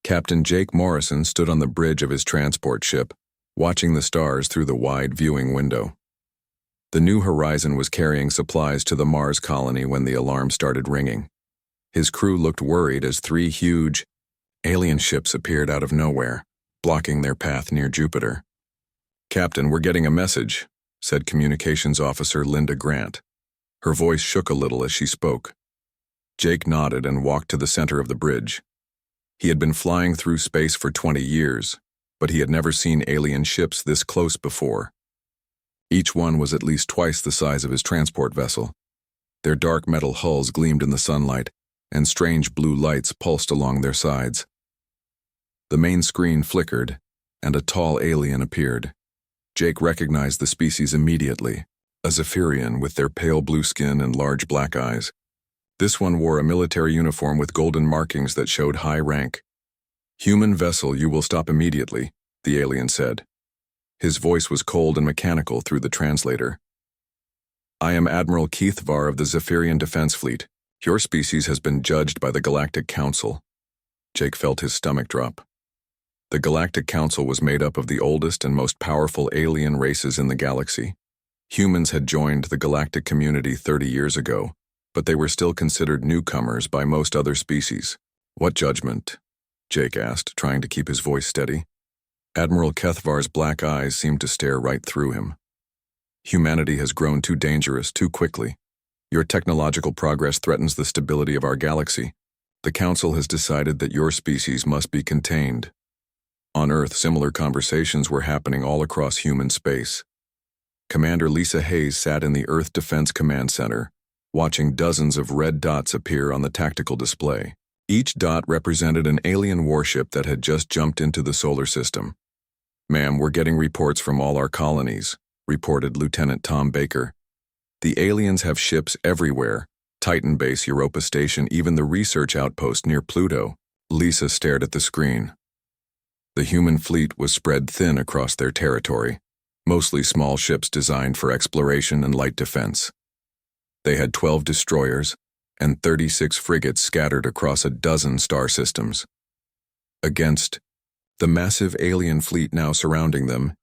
Captain Jake Morrison stood on the bridge of his transport ship, watching the stars through the wide viewing window. The New Horizon was carrying supplies to the Mars colony when the alarm started ringing. His crew looked worried as three huge alien ships appeared out of nowhere, blocking their path near Jupiter. "Captain, we're getting a message," said Communications Officer Linda Grant. Her voice shook a little as she spoke. Jake nodded and walked to the center of the bridge. He had been flying through space for 20 years, but he had never seen alien ships this close before. Each one was at least twice the size of his transport vessel. Their dark metal hulls gleamed in the sunlight, and strange blue lights pulsed along their sides. The main screen flickered, and a tall alien appeared. Jake recognized the species immediately, a Zephyrian with their pale blue skin and large black eyes. This one wore a military uniform with golden markings that showed high rank. "Human vessel, you will stop immediately," the alien said. His voice was cold and mechanical through the translator. "I am Admiral Keith Var of the Zephyrian Defense Fleet. Your species has been judged by the Galactic Council." Jake felt his stomach drop. The Galactic Council was made up of the oldest and most powerful alien races in the galaxy. Humans had joined the galactic community 30 years ago, but they were still considered newcomers by most other species. "What judgment?" Jake asked, trying to keep his voice steady. Admiral Kethvar's black eyes seemed to stare right through him. "Humanity has grown too dangerous too quickly. Your technological progress threatens the stability of our galaxy. The Council has decided that your species must be contained." On Earth, similar conversations were happening all across human space. Commander Lisa Hayes sat in the Earth Defense Command Center, watching dozens of red dots appear on the tactical display. Each dot represented an alien warship that had just jumped into the solar system. "Ma'am, we're getting reports from all our colonies," reported Lieutenant Tom Baker. "The aliens have ships everywhere, Titan Base, Europa Station, even the research outpost near Pluto." Lisa stared at the screen. The human fleet was spread thin across their territory, mostly small ships designed for exploration and light defense. They had 12 destroyers and 36 frigates scattered across a dozen star systems. Against the massive alien fleet now surrounding them,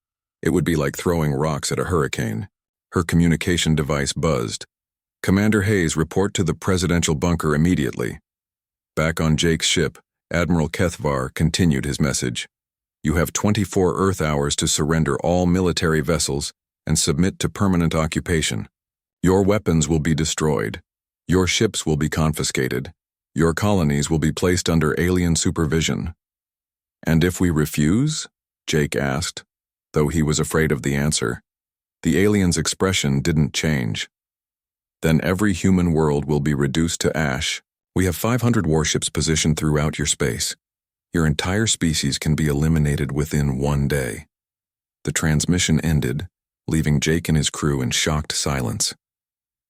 it would be like throwing rocks at a hurricane. Her communication device buzzed. "Commander Hayes, report to the presidential bunker immediately." Back on Jake's ship, Admiral Kethvar continued his message. "You have 24 Earth hours to surrender all military vessels and submit to permanent occupation. Your weapons will be destroyed. Your ships will be confiscated. Your colonies will be placed under alien supervision." "And if we refuse?" Jake asked, though he was afraid of the answer. The alien's expression didn't change. "Then every human world will be reduced to ash. We have 500 warships positioned throughout your space. Your entire species can be eliminated within 1 day." The transmission ended, leaving Jake and his crew in shocked silence.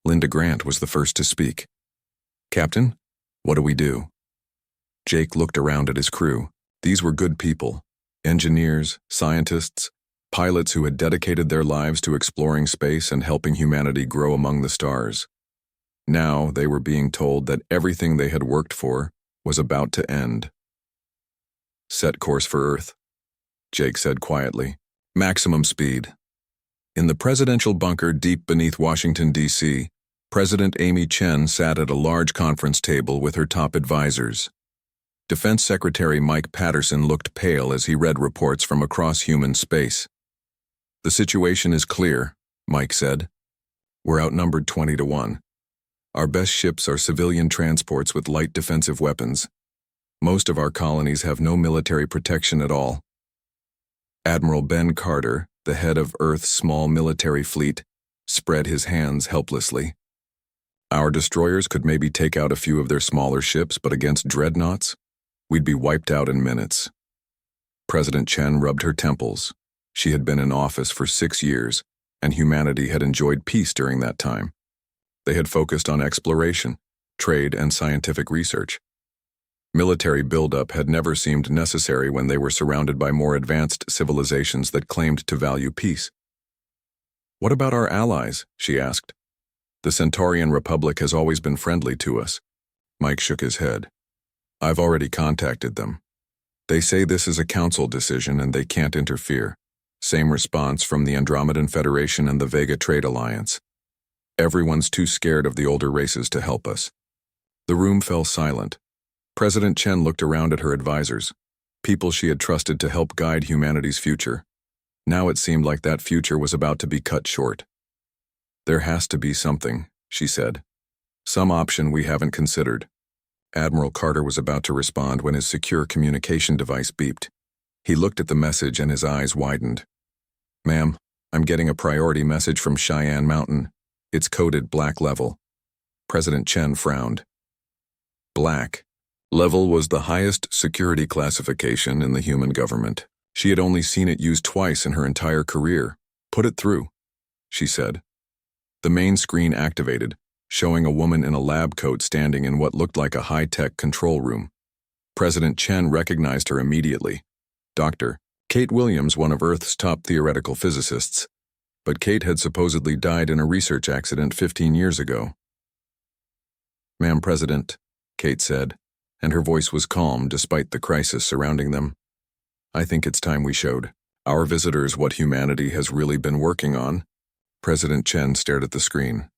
Linda Grant was the first to speak. "Captain, what do we do?" Jake looked around at his crew. These were good people, engineers, scientists, pilots who had dedicated their lives to exploring space and helping humanity grow among the stars. Now they were being told that everything they had worked for was about to end. "Set course for Earth," Jake said quietly. "Maximum speed." In the presidential bunker deep beneath Washington, D.C., President Amy Chen sat at a large conference table with her top advisors. Defense Secretary Mike Patterson looked pale as he read reports from across human space. "The situation is clear," Mike said. "We're outnumbered 20 to 1. Our best ships are civilian transports with light defensive weapons. Most of our colonies have no military protection at all." Admiral Ben Carter, the head of Earth's small military fleet, spread his hands helplessly. "Our destroyers could maybe take out a few of their smaller ships, but against dreadnoughts, we'd be wiped out in minutes." President Chen rubbed her temples. She had been in office for 6 years, and humanity had enjoyed peace during that time. They had focused on exploration, trade, and scientific research. Military buildup had never seemed necessary when they were surrounded by more advanced civilizations that claimed to value peace. "What about our allies?" she asked. "The Centaurian Republic has always been friendly to us." Mike shook his head. "I've already contacted them. They say this is a council decision and they can't interfere. Same response from the Andromedan Federation and the Vega Trade Alliance. Everyone's too scared of the older races to help us. The room fell silent. President Chen looked around at her advisors, people she had trusted to help guide humanity's future. Now it seemed like that future was about to be cut short. There has to be something, she said. Some option we haven't considered. Admiral Carter was about to respond when his secure communication device beeped. He looked at the message and his eyes widened. Ma'am, I'm getting a priority message from Cheyenne Mountain. It's coded Black Level. President Chen frowned. Black Level was the highest security classification in the human government. She had only seen it used twice in her entire career. Put it through, she said. The main screen activated, showing a woman in a lab coat standing in what looked like a high-tech control room. President Chen recognized her immediately. Dr. Kate Williams, one of Earth's top theoretical physicists. But Kate had supposedly died in a research accident 15 years ago. Ma'am President, Kate said, and her voice was calm despite the crisis surrounding them. I think it's time we showed our visitors what humanity has really been working on. President Chen stared at the screen.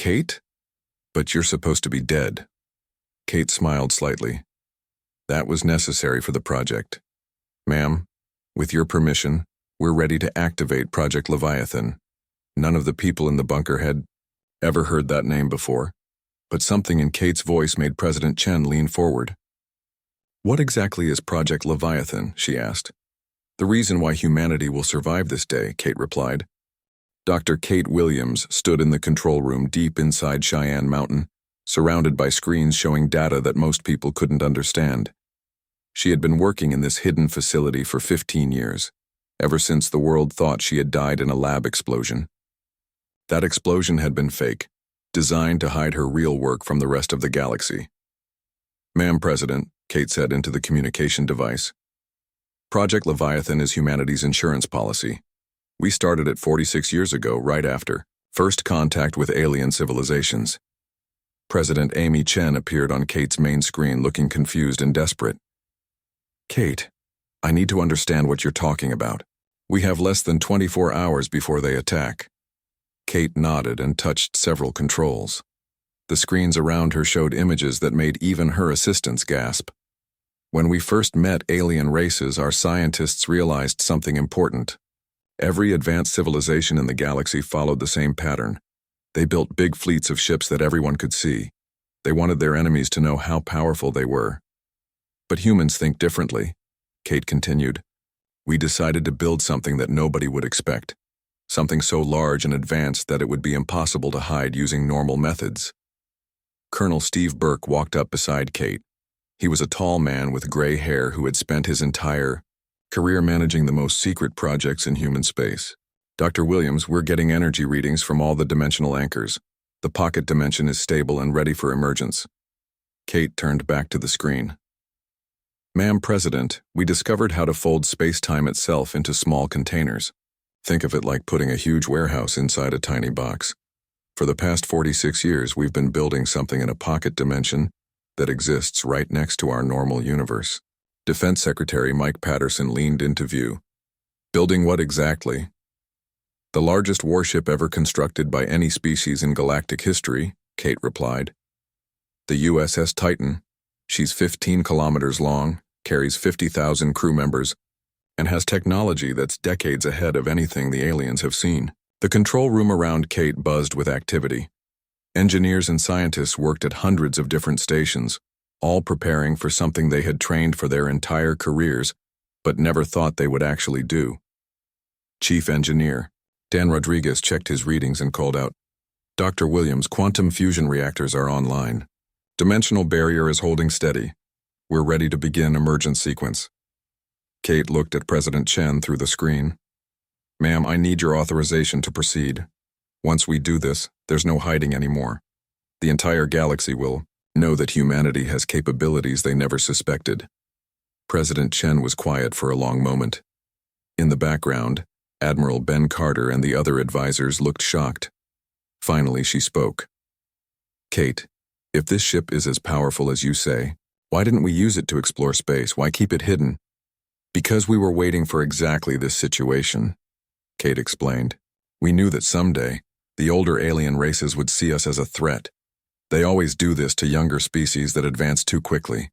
Kate? But you're supposed to be dead. Kate smiled slightly. That was necessary for the project. Ma'am, with your permission, we're ready to activate Project Leviathan. None of the people in the bunker had ever heard that name before, but something in Kate's voice made President Chen lean forward. What exactly is Project Leviathan? She asked. The reason why humanity will survive this day, Kate replied. Dr. Kate Williams stood in the control room deep inside Cheyenne Mountain, surrounded by screens showing data that most people couldn't understand. She had been working in this hidden facility for 15 years, ever since the world thought she had died in a lab explosion. That explosion had been fake, designed to hide her real work from the rest of the galaxy. Ma'am President, Kate said into the communication device. Project Leviathan is humanity's insurance policy. We started it 46 years ago, right after first contact with alien civilizations. President Amy Chen appeared on Kate's main screen looking confused and desperate. Kate, I need to understand what you're talking about. We have less than 24 hours before they attack. Kate nodded and touched several controls. The screens around her showed images that made even her assistants gasp. When we first met alien races, our scientists realized something important. Every advanced civilization in the galaxy followed the same pattern. They built big fleets of ships that everyone could see. They wanted their enemies to know how powerful they were. But humans think differently, Kate continued. We decided to build something that nobody would expect. Something so large and advanced that it would be impossible to hide using normal methods. Colonel Steve Burke walked up beside Kate. He was a tall man with gray hair who had spent his entire career managing the most secret projects in human space. Dr. Williams, we're getting energy readings from all the dimensional anchors. The pocket dimension is stable and ready for emergence. Kate turned back to the screen. Ma'am President, we discovered how to fold space-time itself into small containers. Think of it like putting a huge warehouse inside a tiny box. For the past 46 years, we've been building something in a pocket dimension that exists right next to our normal universe. Defense Secretary Mike Patterson leaned into view. Building what exactly? The largest warship ever constructed by any species in galactic history, Kate replied. The USS Titan. She's 15 kilometers long, carries 50,000 crew members, and has technology that's decades ahead of anything the aliens have seen. The control room around Kate buzzed with activity. Engineers and scientists worked at hundreds of different stations, all preparing for something they had trained for their entire careers, but never thought they would actually do. Chief Engineer Dan Rodriguez checked his readings and called out, Dr. Williams, quantum fusion reactors are online. Dimensional barrier is holding steady. We're ready to begin emergent sequence. Kate looked at President Chen through the screen. Ma'am, I need your authorization to proceed. Once we do this, there's no hiding anymore. The entire galaxy will know that humanity has capabilities they never suspected. President Chen was quiet for a long moment. In the background, Admiral Ben Carter and the other advisors looked shocked. Finally, she spoke. Kate, if this ship is as powerful as you say, Why didn't we use it to explore space? Why keep it hidden? Because we were waiting for exactly this situation, Kate explained. We knew that someday, the older alien races would see us as a threat. They always do this to younger species that advance too quickly.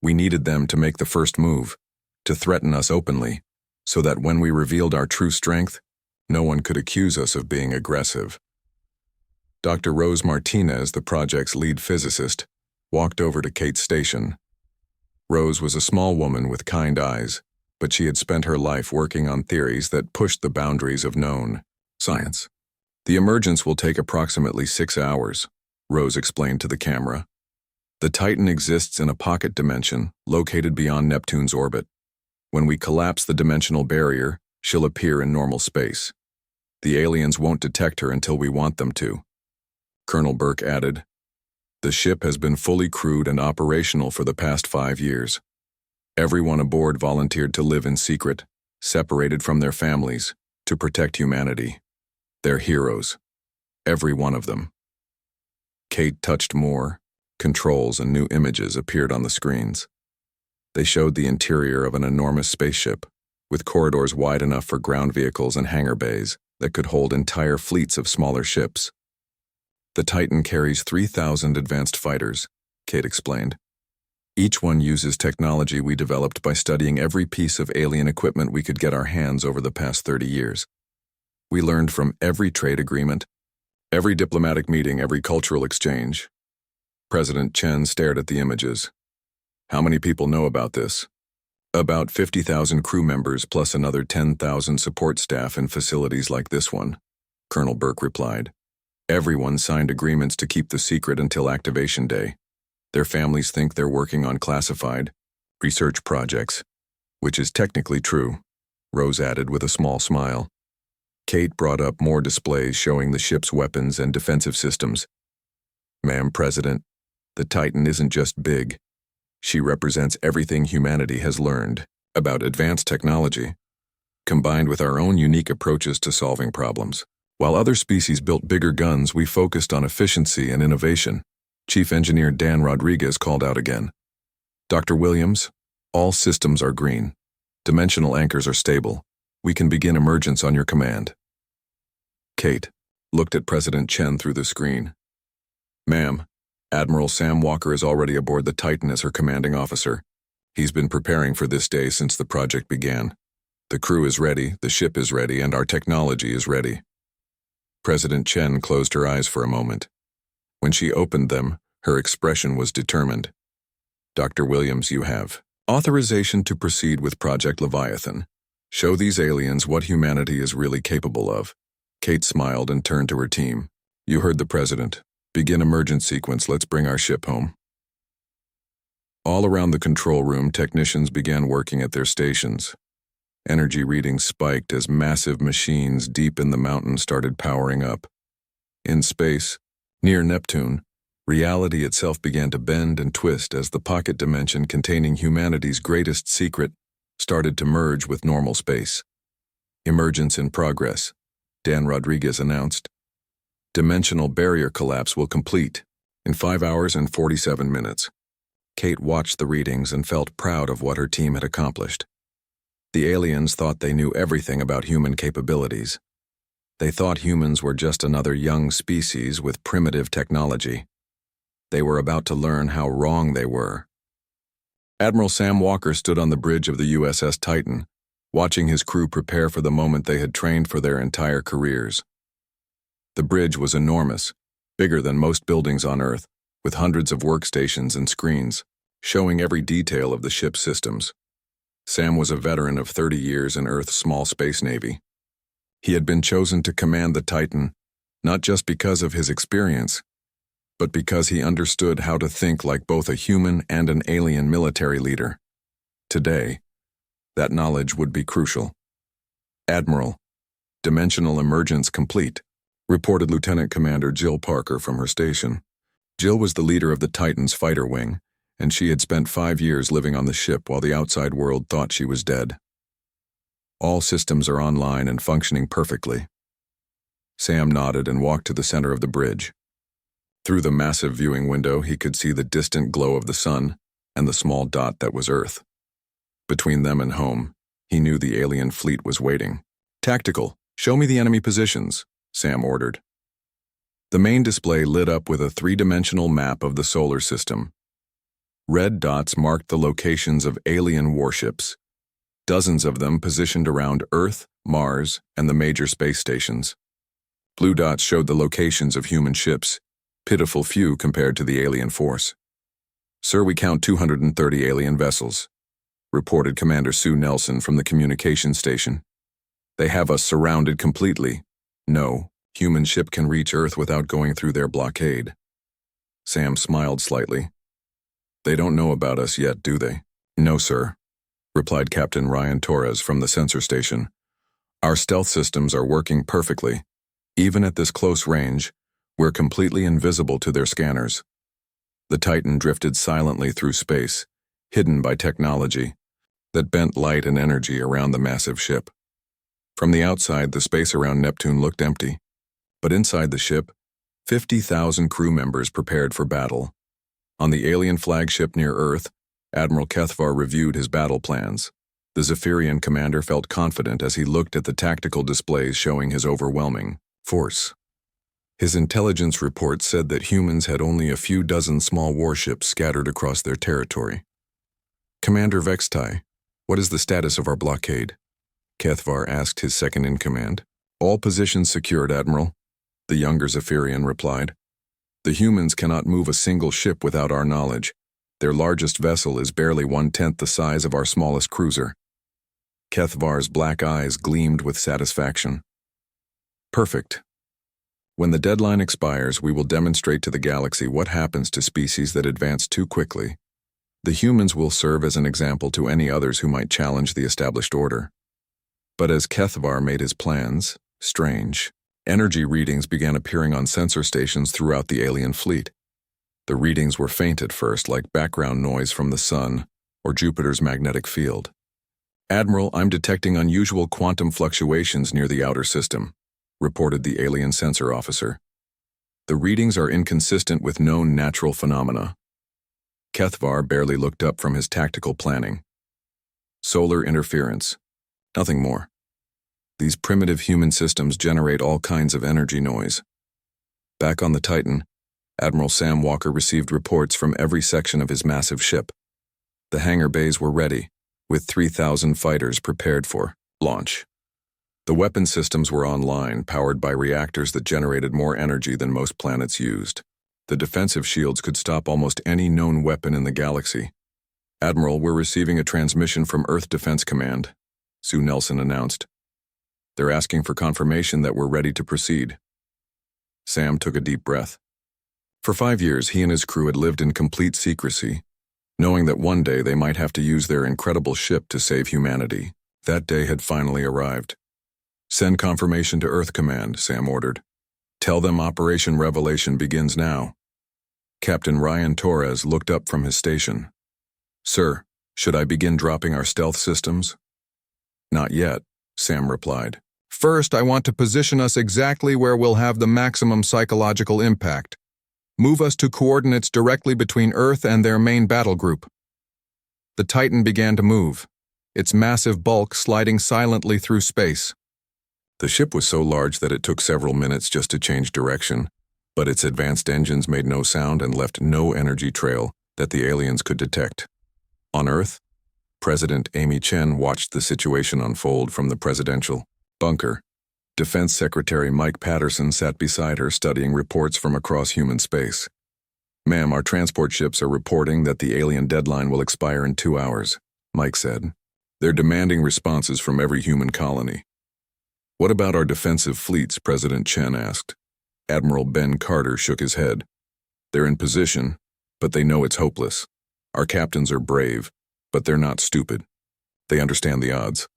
We needed them to make the first move, to threaten us openly, so that when we revealed our true strength, no one could accuse us of being aggressive. Dr. Rose Martinez, the project's lead physicist, walked over to Kate's station. Rose was a small woman with kind eyes, but she had spent her life working on theories that pushed the boundaries of known science. The emergence will take approximately 6 hours, Rose explained to the camera. The Titan exists in a pocket dimension located beyond Neptune's orbit. When we collapse the dimensional barrier, she'll appear in normal space. The aliens won't detect her until we want them to. Colonel Burke added, "The ship has been fully crewed and operational for the past 5 years. Everyone aboard volunteered to live in secret, separated from their families, to protect humanity. They're heroes. Every one of them." Kate touched more. Controls and new images appeared on the screens. They showed the interior of an enormous spaceship, with corridors wide enough for ground vehicles and hangar bays that could hold entire fleets of smaller ships. The Titan carries 3,000 advanced fighters, Kate explained. Each one uses technology we developed by studying every piece of alien equipment we could get our hands over the past 30 years. We learned from every trade agreement, every diplomatic meeting, every cultural exchange. President Chen stared at the images. How many people know about this? About 50,000 crew members plus another 10,000 support staff in facilities like this one, Colonel Burke replied. Everyone signed agreements to keep the secret until activation day. Their families think they're working on classified research projects, which is technically true, Rose added with a small smile. Kate brought up more displays showing the ship's weapons and defensive systems. Ma'am President, the Titan isn't just big. She represents everything humanity has learned about advanced technology, combined with our own unique approaches to solving problems. While other species built bigger guns, we focused on efficiency and innovation. Chief Engineer Dan Rodriguez called out again. Dr. Williams, all systems are green. Dimensional anchors are stable. We can begin emergence on your command. Kate looked at President Chen through the screen. Ma'am, Admiral Sam Walker is already aboard the Titan as her commanding officer. He's been preparing for this day since the project began. The crew is ready, the ship is ready, and our technology is ready. President Chen closed her eyes for a moment. When she opened them, her expression was determined. Dr. Williams, you have authorization to proceed with Project Leviathan. Show these aliens what humanity is really capable of. Kate smiled and turned to her team. You heard the president. Begin emergence sequence. Let's bring our ship home. All around the control room, technicians began working at their stations. Energy readings spiked as massive machines deep in the mountain started powering up. In space, near Neptune, reality itself began to bend and twist as the pocket dimension containing humanity's greatest secret started to merge with normal space. Emergence in progress, Dan Rodriguez announced. Dimensional barrier collapse will complete in 5 hours and 47 minutes. Kate watched the readings and felt proud of what her team had accomplished. The aliens thought they knew everything about human capabilities. They thought humans were just another young species with primitive technology. They were about to learn how wrong they were. Admiral Sam Walker stood on the bridge of the USS Titan, watching his crew prepare for the moment they had trained for their entire careers. The bridge was enormous, bigger than most buildings on Earth, with hundreds of workstations and screens, showing every detail of the ship's systems. Sam was a veteran of 30 years in Earth's small space navy. He had been chosen to command the Titan, not just because of his experience, but because he understood how to think like both a human and an alien military leader. Today, that knowledge would be crucial. Admiral, dimensional emergence complete, reported Lieutenant Commander Jill Parker from her station. Jill was the leader of the Titan's fighter wing, and she had spent 5 years living on the ship while the outside world thought she was dead. All systems are online and functioning perfectly. Sam nodded and walked to the center of the bridge. Through the massive viewing window, he could see the distant glow of the sun, and the small dot that was Earth. Between them and home, he knew the alien fleet was waiting. "Tactical, show me the enemy positions," Sam ordered. The main display lit up with a three-dimensional map of the solar system. Red dots marked the locations of alien warships, dozens of them positioned around Earth, Mars, and the major space stations. Blue dots showed the locations of human ships, pitiful few compared to the alien force. "Sir, we count 230 alien vessels," reported Commander Sue Nelson from the communications station. "They have us surrounded completely. No human ship can reach Earth without going through their blockade." Sam smiled slightly. "They don't know about us yet, do they?" "No, sir," replied Captain Ryan Torres from the sensor station. "Our stealth systems are working perfectly. Even at this close range, we're completely invisible to their scanners." The Titan drifted silently through space, hidden by technology that bent light and energy around the massive ship. From the outside, the space around Neptune looked empty. But inside the ship, 50,000 crew members prepared for battle. On the alien flagship near Earth, Admiral Kethvar reviewed his battle plans. The Zephyrian commander felt confident as he looked at the tactical displays showing his overwhelming force. His intelligence report said that humans had only a few dozen small warships scattered across their territory. "Commander Vextai, what is the status of our blockade?" Kethvar asked his second-in-command. "All positions secured, Admiral," the younger Zephyrian replied. "The humans cannot move a single ship without our knowledge. Their largest vessel is barely 1/10 the size of our smallest cruiser." Kethvar's black eyes gleamed with satisfaction. "Perfect. When the deadline expires, we will demonstrate to the galaxy what happens to species that advance too quickly. The humans will serve as an example to any others who might challenge the established order." But as Kethvar made his plans, strange energy readings began appearing on sensor stations throughout the alien fleet. The readings were faint at first, like background noise from the sun or Jupiter's magnetic field. "Admiral, I'm detecting unusual quantum fluctuations near the outer system," reported the alien sensor officer. "The readings are inconsistent with known natural phenomena." Kethvar barely looked up from his tactical planning. "Solar interference. Nothing more. These primitive human systems generate all kinds of energy noise." Back on the Titan, Admiral Sam Walker received reports from every section of his massive ship. The hangar bays were ready, with 3,000 fighters prepared for launch. The weapon systems were online, powered by reactors that generated more energy than most planets used. The defensive shields could stop almost any known weapon in the galaxy. "Admiral, we're receiving a transmission from Earth Defense Command," Sue Nelson announced. "They're asking for confirmation that we're ready to proceed." Sam took a deep breath. For 5 years, he and his crew had lived in complete secrecy, knowing that one day they might have to use their incredible ship to save humanity. That day had finally arrived. "Send confirmation to Earth Command," Sam ordered. "Tell them Operation Revelation begins now." Captain Ryan Torres looked up from his station. "Sir, should I begin dropping our stealth systems?" "Not yet," Sam replied. "First, I want to position us exactly where we'll have the maximum psychological impact. Move us to coordinates directly between Earth and their main battle group." The Titan began to move, its massive bulk sliding silently through space. The ship was so large that it took several minutes just to change direction, but its advanced engines made no sound and left no energy trail that the aliens could detect. On Earth, President Amy Chen watched the situation unfold from the presidential bunker. Defense Secretary Mike Patterson sat beside her studying reports from across human space. "Ma'am, our transport ships are reporting that the alien deadline will expire in 2 hours, Mike said. "They're demanding responses from every human colony." "What about our defensive fleets?" President Chen asked. Admiral Ben Carter shook his head. "They're in position, but they know it's hopeless. Our captains are brave, but they're not stupid. They understand the odds."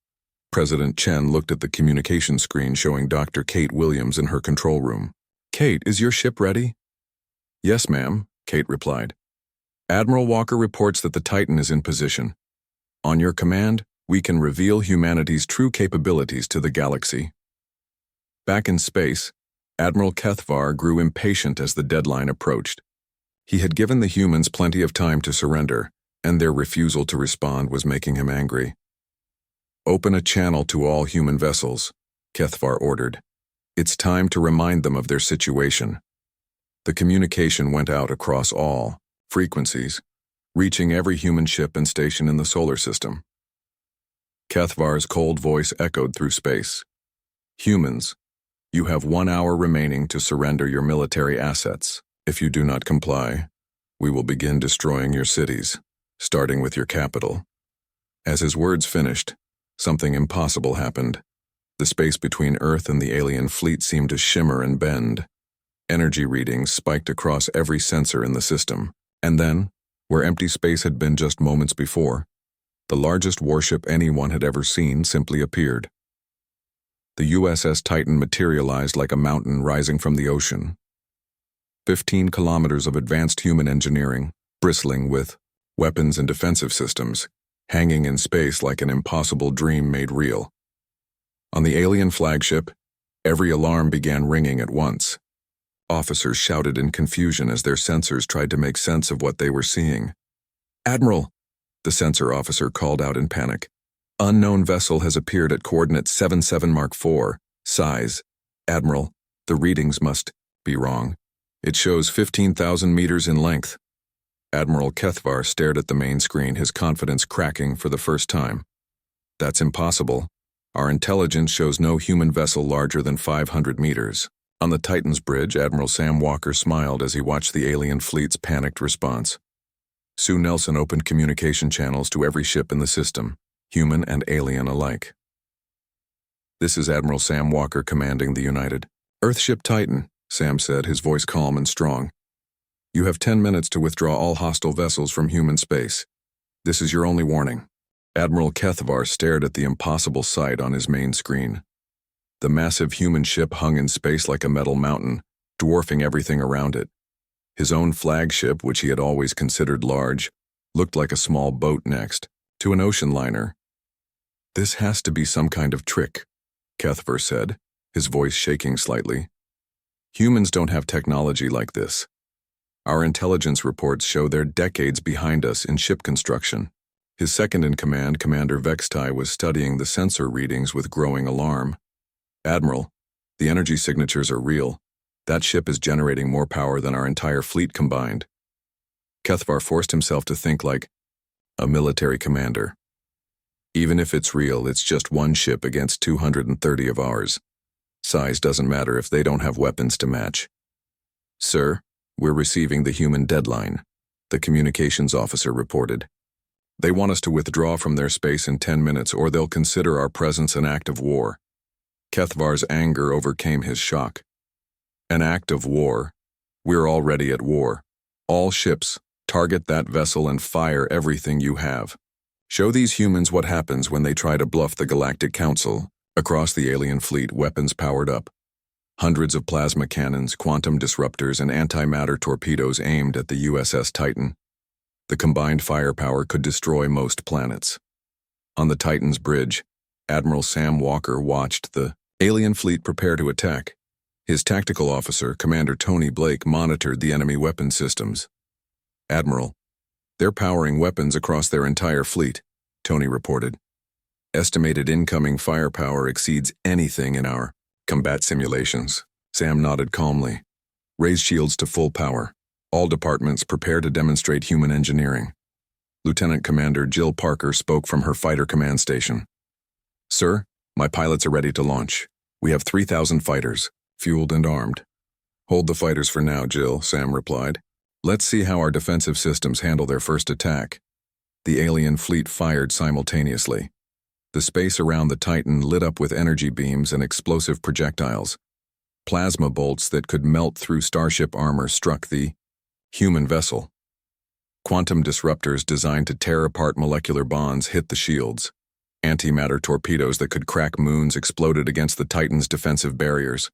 President Chen looked at the communication screen showing Dr. Kate Williams in her control room. "Kate, is your ship ready?" "Yes, ma'am," Kate replied. "Admiral Walker reports that the Titan is in position. On your command, we can reveal humanity's true capabilities to the galaxy." Back in space, Admiral Kethvar grew impatient as the deadline approached. He had given the humans plenty of time to surrender, and their refusal to respond was making him angry. "Open a channel to all human vessels," Kethvar ordered. "It's time to remind them of their situation." The communication went out across all frequencies, reaching every human ship and station in the solar system. Kethvar's cold voice echoed through space. "Humans, you have 1 hour remaining to surrender your military assets. If you do not comply, we will begin destroying your cities, starting with your capital." As his words finished, something impossible happened. The space between Earth and the alien fleet seemed to shimmer and bend. Energy readings spiked across every sensor in the system. And then, where empty space had been just moments before, the largest warship anyone had ever seen simply appeared. The USS Titan materialized like a mountain rising from the ocean. 15 kilometers of advanced human engineering, bristling with weapons and defensive systems, hanging in space like an impossible dream made real. On the alien flagship, every alarm began ringing at once. Officers shouted in confusion as their sensors tried to make sense of what they were seeing. "Admiral," the sensor officer called out in panic. "Unknown vessel has appeared at coordinate 77 Mark IV, size. Admiral, the readings must be wrong. It shows 15,000 meters in length." Admiral Kethvar stared at the main screen, his confidence cracking for the first time. "That's impossible. Our intelligence shows no human vessel larger than 500 meters. On the Titan's bridge, Admiral Sam Walker smiled as he watched the alien fleet's panicked response. Sue Nelson opened communication channels to every ship in the system, human and alien alike. "This is Admiral Sam Walker commanding the United Earthship Titan," Sam said, his voice calm and strong. "You have 10 minutes to withdraw all hostile vessels from human space. This is your only warning." Admiral Kethvar stared at the impossible sight on his main screen. The massive human ship hung in space like a metal mountain, dwarfing everything around it. His own flagship, which he had always considered large, looked like a small boat next to an ocean liner. "This has to be some kind of trick," Kethvar said, his voice shaking slightly. "Humans don't have technology like this. Our intelligence reports show they're decades behind us in ship construction." His second-in-command, Commander Vextai, was studying the sensor readings with growing alarm. "Admiral, the energy signatures are real. That ship is generating more power than our entire fleet combined." Kethvar forced himself to think like a military commander. "Even if it's real, it's just one ship against 230 of ours. Size doesn't matter if they don't have weapons to match." "Sir, we're receiving the human deadline," the communications officer reported. "They want us to withdraw from their space in 10 minutes or they'll consider our presence an act of war." Kethvar's anger overcame his shock. "An act of war? We're already at war. All ships, target that vessel and fire everything you have. Show these humans what happens when they try to bluff the Galactic Council." Across the alien fleet, weapons powered up. Hundreds of plasma cannons, quantum disruptors, and antimatter torpedoes aimed at the USS Titan. The combined firepower could destroy most planets. On the Titan's bridge, Admiral Sam Walker watched the alien fleet prepare to attack. His tactical officer, Commander Tony Blake, monitored the enemy weapon systems. "Admiral, they're powering weapons across their entire fleet," Tony reported. "Estimated incoming firepower exceeds anything in our combat simulations." Sam nodded calmly. "Raise shields to full power. All departments prepare to demonstrate human engineering." Lieutenant Commander Jill Parker spoke from her fighter command station. "Sir, my pilots are ready to launch. We have 3,000 fighters, fueled and armed." "Hold the fighters for now, Jill," Sam replied. "Let's see how our defensive systems handle their first attack." The alien fleet fired simultaneously. The space around the Titan lit up with energy beams and explosive projectiles. Plasma bolts that could melt through starship armor struck the human vessel. Quantum disruptors designed to tear apart molecular bonds hit the shields. Antimatter torpedoes that could crack moons exploded against the Titan's defensive barriers.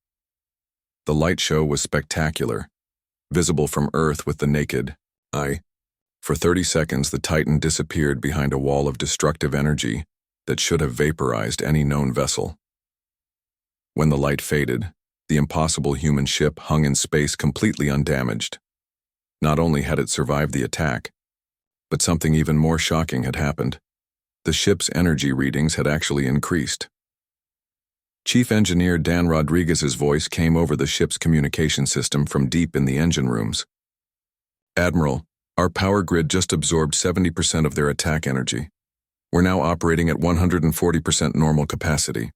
The light show was spectacular, visible from Earth with the naked eye. For 30 seconds, the Titan disappeared behind a wall of destructive energy that should have vaporized any known vessel. When the light faded, the impossible human ship hung in space completely undamaged. Not only had it survived the attack, But something even more shocking had happened. The ship's energy readings had actually increased. Chief Engineer Dan Rodriguez's voice came over the ship's communication system from deep in the engine rooms. "Admiral, our power grid just absorbed 70% of their attack energy. We're now operating at 140% normal capacity."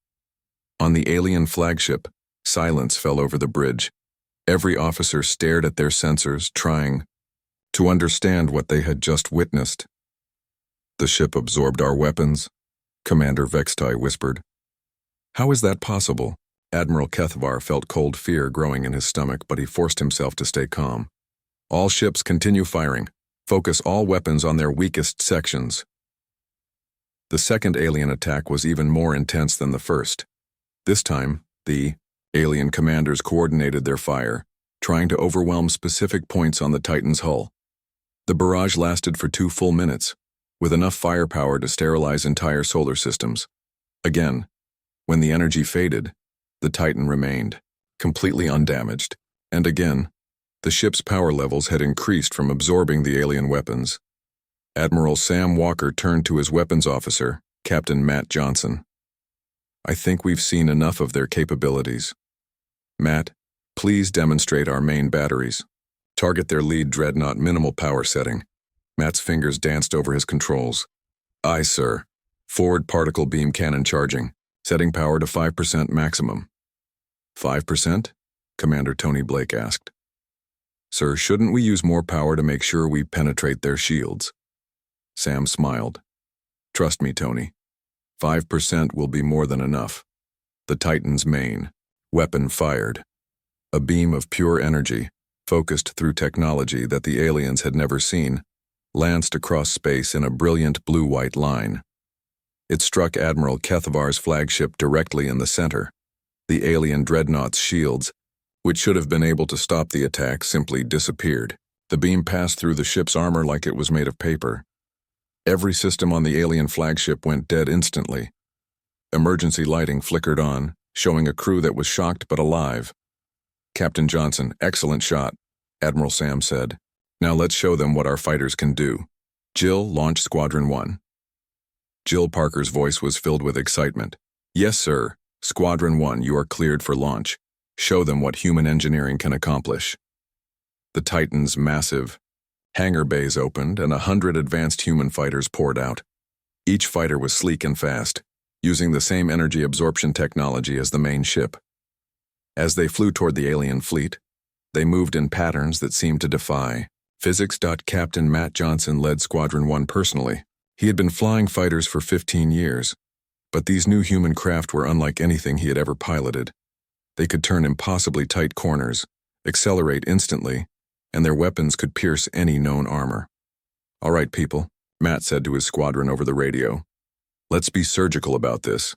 On the alien flagship, silence fell over the bridge. Every officer stared at their sensors, trying to understand what they had just witnessed. "The ship absorbed our weapons," Commander Vextai whispered. "How is that possible?" Admiral Kethvar felt cold fear growing in his stomach, but he forced himself to stay calm. "All ships continue firing. Focus all weapons on their weakest sections." The second alien attack was even more intense than the first. This time, the alien commanders coordinated their fire, trying to overwhelm specific points on the Titan's hull. The barrage lasted for 2 full minutes, with enough firepower to sterilize entire solar systems. Again, when the energy faded, the Titan remained, completely undamaged, and again, the ship's power levels had increased from absorbing the alien weapons. Admiral Sam Walker turned to his weapons officer, Captain Matt Johnson. "I think we've seen enough of their capabilities. Matt, please demonstrate our main batteries. Target their lead dreadnought minimal power setting." Matt's fingers danced over his controls. "Aye, sir. Forward particle beam cannon charging. Setting power to 5% maximum." 5%? Commander Tony Blake asked. "Sir, shouldn't we use more power to make sure we penetrate their shields?" Sam smiled. "Trust me, Tony. 5% will be more than enough." The Titan's main weapon fired. A beam of pure energy, focused through technology that the aliens had never seen, lanced across space in a brilliant blue-white line. It struck Admiral Kethvar's flagship directly in the center. The alien dreadnought's shields, which should have been able to stop the attack, simply disappeared. The beam passed through the ship's armor like it was made of paper. Every system on the alien flagship went dead instantly. Emergency lighting flickered on, showing a crew that was shocked but alive. "Captain Johnson, excellent shot," Admiral Sam said. "Now let's show them what our fighters can do. Jill, launch Squadron 1. Jill Parker's voice was filled with excitement. "Yes, sir. Squadron 1, you are cleared for launch. Show them what human engineering can accomplish." The Titan's massive hangar bays opened and 100 advanced human fighters poured out. Each fighter was sleek and fast, using the same energy absorption technology as the main ship. As they flew toward the alien fleet, they moved in patterns that seemed to defy physics. Captain Matt Johnson led Squadron 1 personally. He had been flying fighters for 15 years, but these new human craft were unlike anything he had ever piloted. They could turn impossibly tight corners, accelerate instantly, and their weapons could pierce any known armor. "All right, people," Matt said to his squadron over the radio. "Let's be surgical about this.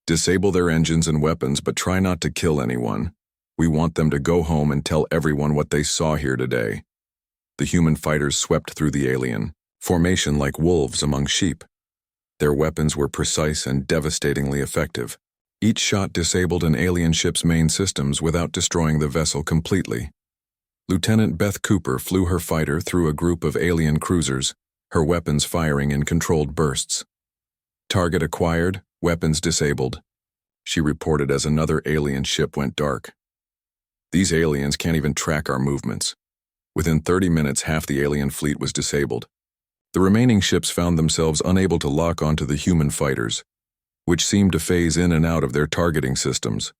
Disable their engines and weapons, but try not to kill anyone. We want them to go home and tell everyone what they saw here today." The human fighters swept through the alien formation like wolves among sheep. Their weapons were precise and devastatingly effective. Each shot disabled an alien ship's main systems without destroying the vessel completely. Lieutenant Beth Cooper flew her fighter through a group of alien cruisers, her weapons firing in controlled bursts. "Target acquired, weapons disabled," she reported as another alien ship went dark. "These aliens can't even track our movements." Within 30 minutes, half the alien fleet was disabled. The remaining ships found themselves unable to lock onto the human fighters, which seemed to phase in and out of their targeting systems.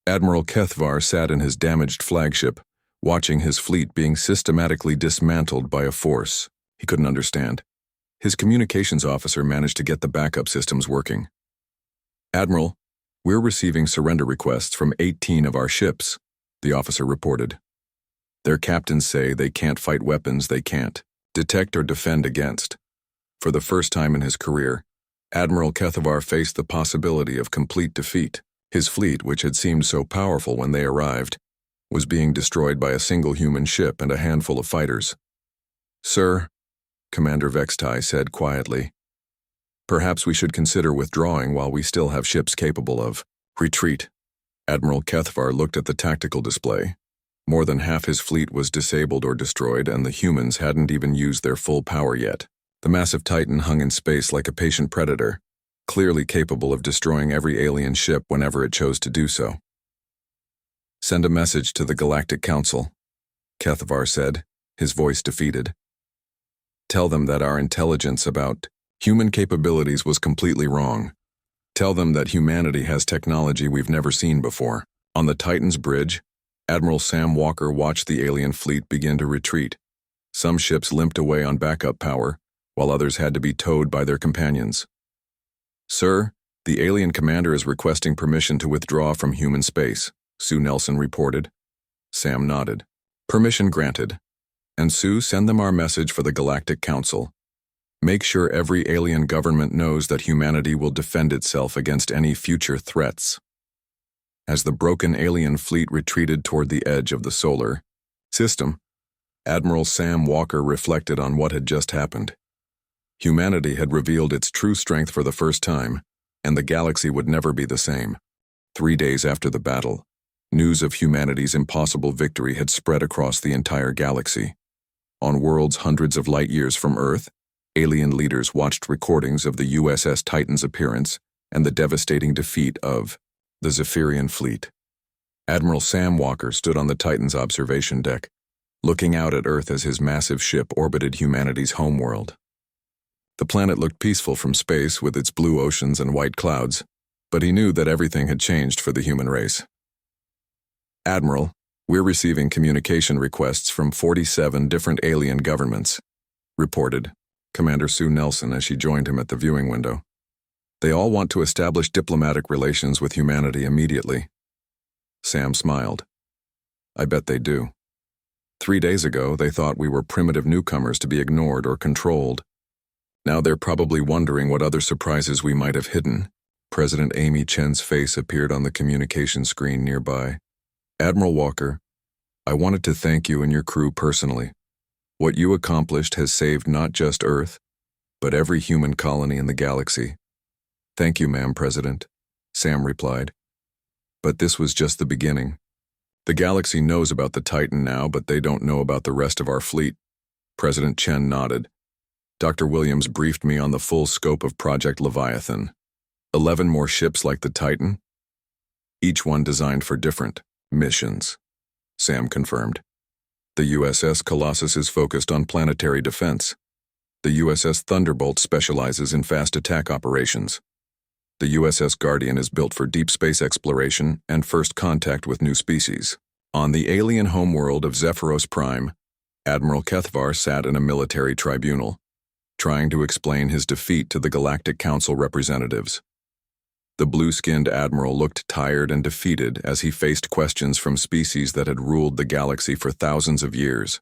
Admiral Kethvar sat in his damaged flagship, watching his fleet being systematically dismantled by a force he couldn't understand. His communications officer managed to get the backup systems working. "Admiral, we're receiving surrender requests from 18 of our ships," the officer reported. "Their captains say they can't fight weapons they can't detect or defend against." For the first time in his career, Admiral Kethvar faced the possibility of complete defeat. His fleet, which had seemed so powerful when they arrived, was being destroyed by a single human ship and a handful of fighters. "Sir," Commander Vextai said quietly, "perhaps we should consider withdrawing while we still have ships capable of retreat." Admiral Kethvar looked at the tactical display. More than half his fleet was disabled or destroyed, and the humans hadn't even used their full power yet. The massive Titan hung in space like a patient predator, clearly capable of destroying every alien ship whenever it chose to do so. "Send a message to the Galactic Council," Kethvar said, his voice defeated. "Tell them that our intelligence about human capabilities was completely wrong. Tell them that humanity has technology we've never seen before." On the Titan's bridge, Admiral Sam Walker watched the alien fleet begin to retreat. Some ships limped away on backup power, while others had to be towed by their companions. "Sir, the alien commander is requesting permission to withdraw from human space," Sue Nelson reported. Sam nodded. "Permission granted. And Sue, send them our message for the Galactic Council. Make sure every alien government knows that humanity will defend itself against any future threats." As the broken alien fleet retreated toward the edge of the solar system, Admiral Sam Walker reflected on what had just happened. Humanity had revealed its true strength for the first time, and the galaxy would never be the same. 3 days after the battle, news of humanity's impossible victory had spread across the entire galaxy. On worlds hundreds of light years from Earth, alien leaders watched recordings of the USS Titan's appearance and the devastating defeat of the Zephyrian fleet. Admiral Sam Walker stood on the Titan's observation deck, looking out at Earth as his massive ship orbited humanity's homeworld. The planet looked peaceful from space with its blue oceans and white clouds, but he knew that everything had changed for the human race. "Admiral, we're receiving communication requests from 47 different alien governments," reported Commander Sue Nelson as she joined him at the viewing window. "They all want to establish diplomatic relations with humanity immediately." Sam smiled. "I bet they do. 3 days ago, they thought we were primitive newcomers to be ignored or controlled. Now they're probably wondering what other surprises we might have hidden." President Amy Chen's face appeared on the communication screen nearby. "Admiral Walker, I wanted to thank you and your crew personally. What you accomplished has saved not just Earth, but every human colony in the galaxy." "Thank you, ma'am, President," Sam replied. "But this was just the beginning. The galaxy knows about the Titan now, but they don't know about the rest of our fleet." President Chen nodded. "Dr. Williams briefed me on the full scope of Project Leviathan. 11 more ships like the Titan, each one designed for different missions," Sam confirmed. "The USS Colossus is focused on planetary defense. The USS Thunderbolt specializes in fast attack operations. The USS Guardian is built for deep space exploration and first contact with new species." On the alien homeworld of Zephyros Prime, Admiral Kethvar sat in a military tribunal, trying to explain his defeat to the Galactic Council representatives. The blue-skinned admiral looked tired and defeated as he faced questions from species that had ruled the galaxy for thousands of years.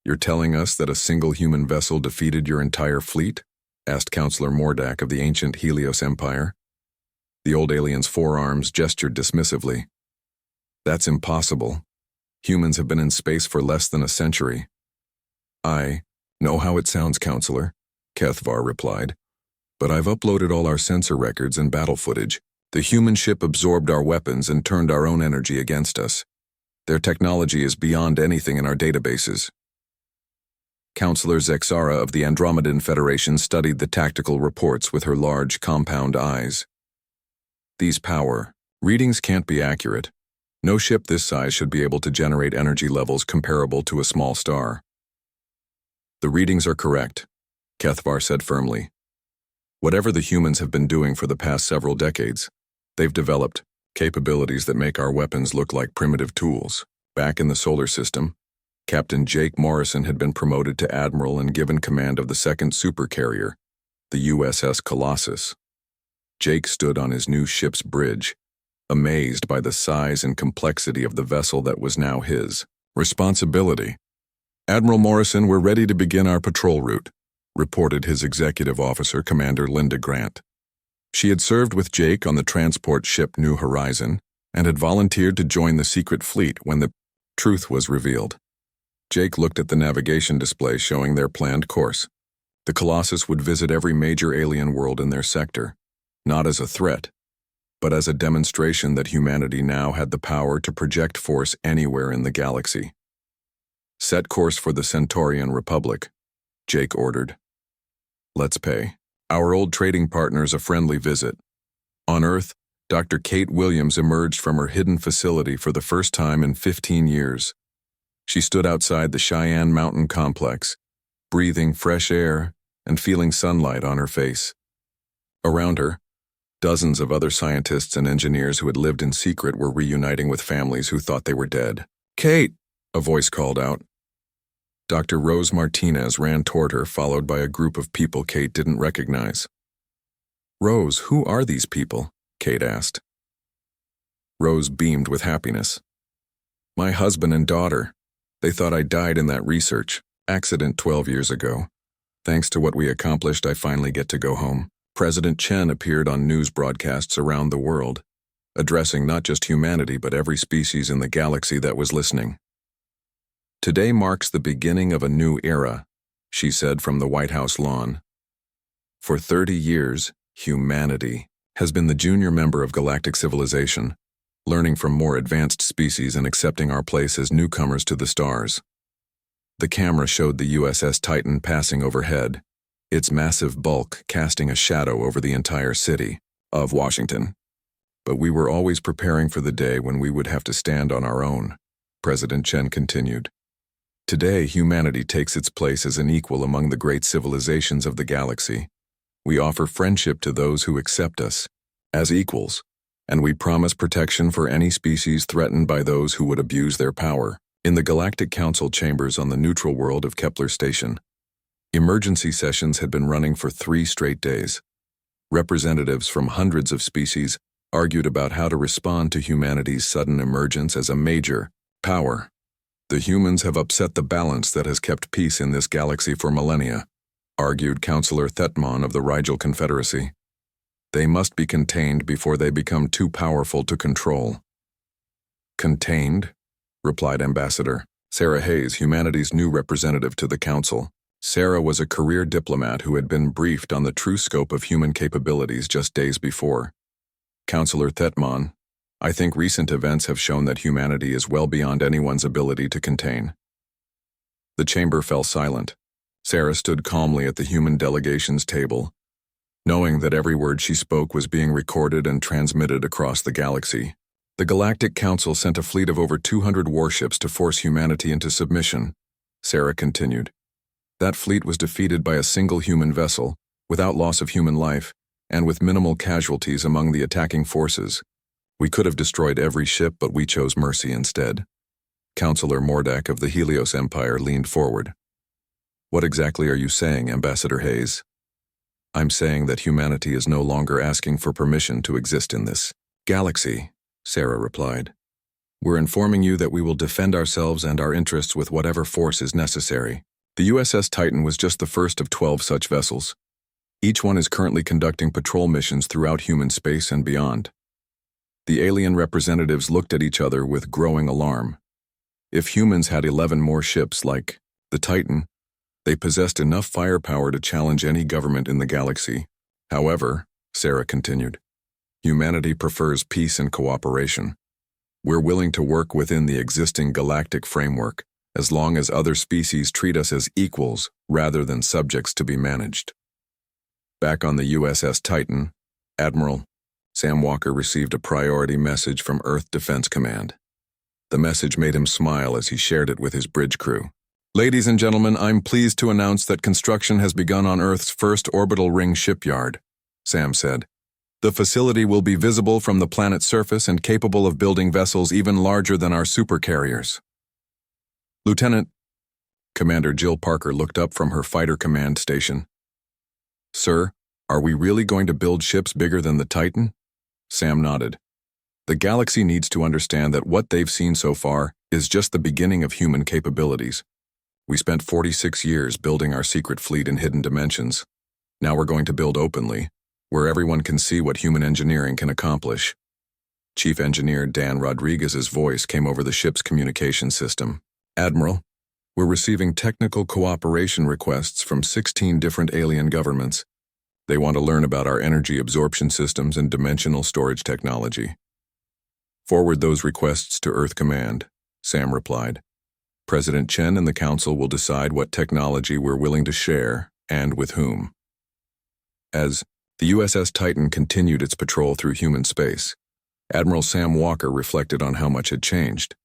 "You're telling us that a single human vessel defeated your entire fleet?" asked Counselor Mordak of the ancient Helios Empire. The old alien's forearms gestured dismissively. "That's impossible. Humans have been in space for less than a century." "I know how it sounds, Counselor," Kethvar replied. "But I've uploaded all our sensor records and battle footage. The human ship absorbed our weapons and turned our own energy against us. Their technology is beyond anything in our databases." Counselor Zexara of the Andromedan Federation studied the tactical reports with her large, compound eyes. "These power readings can't be accurate. No ship this size should be able to generate energy levels comparable to a small star." "The readings are correct," Kethvar said firmly. "Whatever the humans have been doing for the past several decades, they've developed capabilities that make our weapons look like primitive tools." Back in the solar system, Captain Jake Morrison had been promoted to admiral and given command of the second supercarrier, the USS Colossus. Jake stood on his new ship's bridge, amazed by the size and complexity of the vessel that was now his responsibility. "Admiral Morrison, we're ready to begin our patrol route," reported his executive officer, Commander Linda Grant. She had served with Jake on the transport ship New Horizon and had volunteered to join the secret fleet when the truth was revealed. Jake looked at the navigation display showing their planned course. The Colossus would visit every major alien world in their sector, not as a threat, but as a demonstration that humanity now had the power to project force anywhere in the galaxy. "Set course for the Centaurian Republic," Jake ordered. Let's pay our old trading partners a friendly visit. On Earth, Dr. Kate Williams emerged from her hidden facility for the first time in 15 years. She stood outside the Cheyenne Mountain complex, breathing fresh air and feeling sunlight on her face. Around her, dozens of other scientists and engineers who had lived in secret were reuniting with families who thought they were dead. "Kate!" a voice called out. Dr. Rose Martinez ran toward her, followed by a group of people Kate didn't recognize. "Rose, who are these people?" Kate asked. Rose beamed with happiness. "My husband and daughter. They thought I died in that research accident 12 years ago. Thanks to what we accomplished, I finally get to go home." President Chen appeared on news broadcasts around the world, addressing not just humanity but every species in the galaxy that was listening. "Today marks the beginning of a new era," she said from the White House lawn. "For 30 years, humanity has been the junior member of galactic civilization, learning from more advanced species and accepting our place as newcomers to the stars." The camera showed the USS Titan passing overhead, its massive bulk casting a shadow over the entire city of Washington. "But we were always preparing for the day when we would have to stand on our own," President Chen continued. "Today, humanity takes its place as an equal among the great civilizations of the galaxy. We offer friendship to those who accept us as equals, and we promise protection for any species threatened by those who would abuse their power." In the Galactic Council chambers on the neutral world of Kepler Station, emergency sessions had been running for 3 straight days. Representatives from hundreds of species argued about how to respond to humanity's sudden emergence as a major power. "The humans have upset the balance that has kept peace in this galaxy for millennia," argued Councillor Thetmon of the Rigel Confederacy. "They must be contained before they become too powerful to control." "Contained?" replied Ambassador Sarah Hayes, humanity's new representative to the Council. Sarah was a career diplomat who had been briefed on the true scope of human capabilities just days before. "Councillor Thetmon, I think recent events have shown that humanity is well beyond anyone's ability to contain." The chamber fell silent. Sarah stood calmly at the human delegation's table, knowing that every word she spoke was being recorded and transmitted across the galaxy. "The Galactic Council sent a fleet of over 200 warships to force humanity into submission," Sarah continued. "That fleet was defeated by a single human vessel, without loss of human life, and with minimal casualties among the attacking forces. We could have destroyed every ship, but we chose mercy instead." Councillor Mordak of the Helios Empire leaned forward. "What exactly are you saying, Ambassador Hayes?" "I'm saying that humanity is no longer asking for permission to exist in this galaxy," Sarah replied. "We're informing you that we will defend ourselves and our interests with whatever force is necessary." The USS Titan was just the first of 12 such vessels. Each one is currently conducting patrol missions throughout human space and beyond. The alien representatives looked at each other with growing alarm. If humans had 11 more ships like the Titan, they possessed enough firepower to challenge any government in the galaxy. However, Sarah continued, humanity prefers peace and cooperation. We're willing to work within the existing galactic framework, as long as other species treat us as equals rather than subjects to be managed. Back on the USS Titan, Admiral Sam Walker received a priority message from Earth Defense Command. The message made him smile as he shared it with his bridge crew. "Ladies and gentlemen, I'm pleased to announce that construction has begun on Earth's first orbital ring shipyard," Sam said. "The facility will be visible from the planet's surface and capable of building vessels even larger than our supercarriers." "Lieutenant," Commander Jill Parker looked up from her fighter command station. "Sir, are we really going to build ships bigger than the Titan?" Sam nodded. "The galaxy needs to understand that what they've seen so far is just the beginning of human capabilities. We spent 46 years building our secret fleet in hidden dimensions. Now we're going to build openly, where everyone can see what human engineering can accomplish." Chief Engineer Dan Rodriguez's voice came over the ship's communication system. "Admiral, we're receiving technical cooperation requests from 16 different alien governments. They want to learn about our energy absorption systems and dimensional storage technology." "Forward those requests to Earth Command," Sam replied. "President Chen and the Council will decide what technology we're willing to share and with whom." As the USS Titan continued its patrol through human space, Admiral Sam Walker reflected on how much had changed.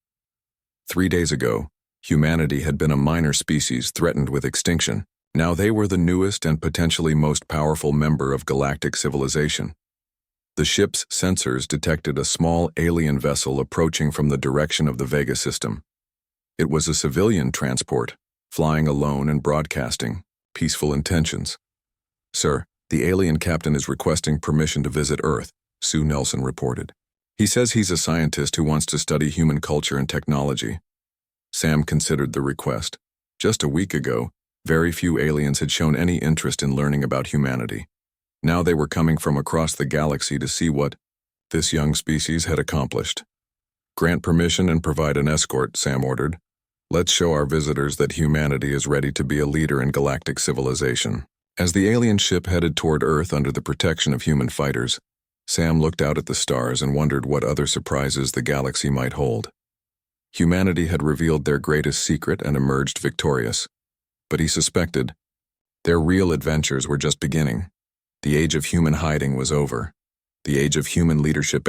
3 days ago, humanity had been a minor species threatened with extinction. Now they were the newest and potentially most powerful member of galactic civilization. The ship's sensors detected a small alien vessel approaching from the direction of the Vega system. It was a civilian transport, flying alone and broadcasting peaceful intentions. "Sir, the alien captain is requesting permission to visit Earth," Sue Nelson reported. "He says he's a scientist who wants to study human culture and technology." Sam considered the request. Just a week ago, very few aliens had shown any interest in learning about humanity. Now they were coming from across the galaxy to see what this young species had accomplished. "Grant permission and provide an escort," Sam ordered. "Let's show our visitors that humanity is ready to be a leader in galactic civilization." As the alien ship headed toward Earth under the protection of human fighters, Sam looked out at the stars and wondered what other surprises the galaxy might hold. Humanity had revealed their greatest secret and emerged victorious, but he suspected their real adventures were just beginning. The age of human hiding was over. The age of human leadership